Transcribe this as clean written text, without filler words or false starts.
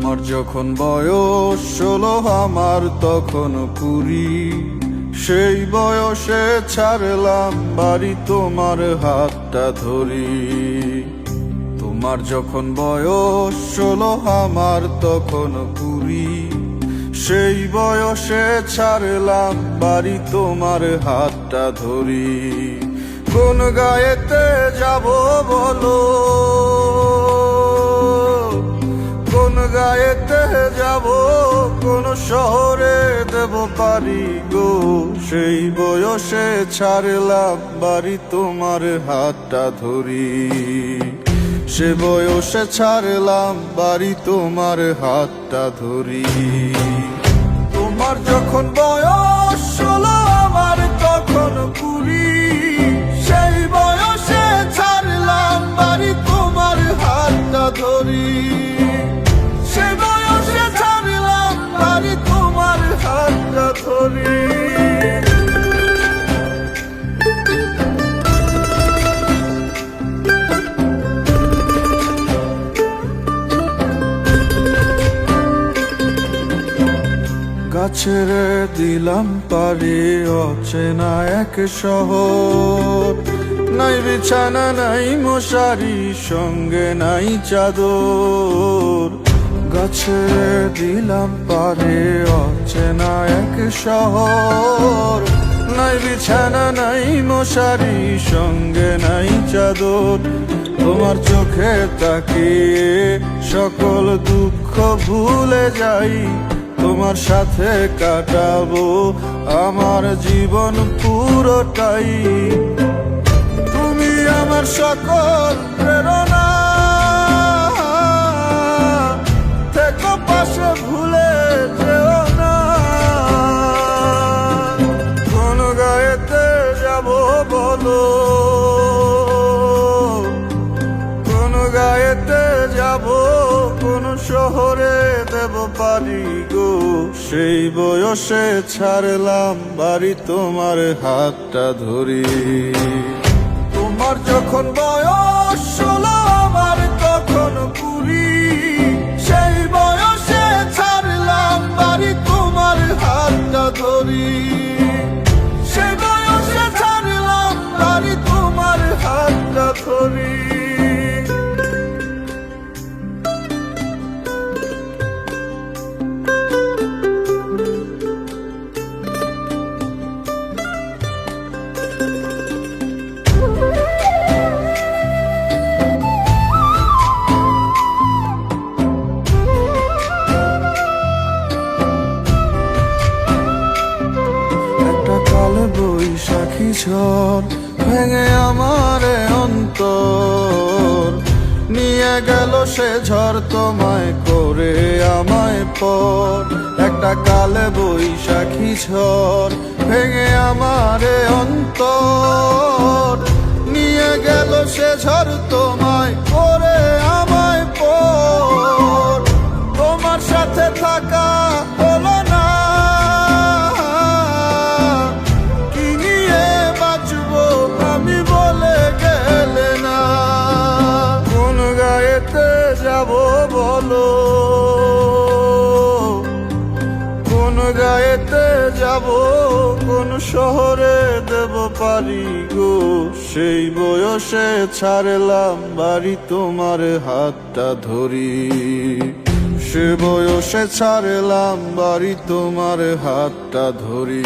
তোমার যখন বয়স 16, আমার তখন 20। সেই বয়সে ছাড়লাম বাড়ি, তোমার হাতটা ধরি। তোমার যখন বয়স 16, আমার তখন 20। সেই বয়সে ছাড়লাম বাড়ি, তোমার হাতটা ধরি। কোন গায়েতে যাব বলো, কোন গায়েতে যাব, কোন শহরে দেব পারি গো। সেই বয়সে ছাড়লাম বাড়ি, তোমার হাতটা ধরি। সে বয়সে ছাড়লাম বাড়ি, তোমার হাতটা ধরি। তোমার যখন বয়স 16, আমার তখন 20। সেই বয়সে ছাড়লাম বাড়ি, তোমার হাতটা ধরি। সে বয়সে ছাড়লাম বাড়ি, তোমার হাতটা ধরি। গাছের দিলাম পারি অচেনা এক শহর। নাই বিছানা, নাই মশারি, সঙ্গে নাই চাদর। গাছের দিলাম পারি অচেনা এক শহর। নাই বিছানা, নাই মশারি, সঙ্গে নাই চাদর। তোমার চোখে তাকিয়ে সকল দুঃখ ভুলে যাই। তোমার সাথে কাটাবো আমার জীবন পুরোটাই। তুমি আমার সকল প্রেরণা, থেকো পাশে, ভুলে যেও না। কোন গায়েতে যাব বলো, কোন গায়েতে যাব, কোন শহরে দেব পারি গো। সেই বয়সে ছাড়লাম বাড়ি, তোমার হাতটা ধরি। তোমার যখন বয়স 16, আমার তখন 20। সেই বয়সে ছাড়লাম বাড়ি, তোমার হাতটা ধরি। সেই বয়সে ছাড়লাম বাড়ি, তোমার হাতটা ধরি। বৈশাখী ঝড় ভেঙে আমার অন্তর, নিয়ে গেল সে ঝড় তোমায় করে আমায় পর। একটা কালে বৈশাখী ঝড় ভেঙে আমার অন্তর, নিয়ে গেল সে ঝড় তোমায় করে আমায় পর। তোমার সাথে থাকা হলো না, বলো কোন গায়েতে যাব, কোন শহরে দেব পারি গো। সেই বয়সে ছাড়লাম বাড়ি, তোমার হাতটা ধরি। সে বয়সে ছাড়লাম বাড়ি, তোমার হাতটা ধরি।